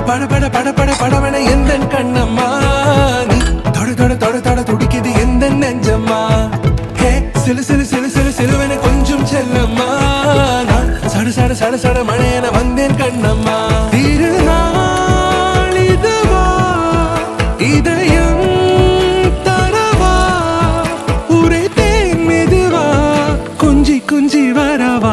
பட பட பட பட படவன எந்த கண்ணம்மா நீ தொட தொட தொட தொட துடிக்குது எந்த நெஞ்சம்மா ஹே சிலு சிலு சிலு சிலு சிலுவன கொஞ்சம் செல்லம்மா நான் சட சட சட சட மழையன வந்தேன் கண்ணம்மா திருநாள் இதுவா இதயம் தரவா உரைத்தேன் மெதுவா குஞ்சி குஞ்சி வரவா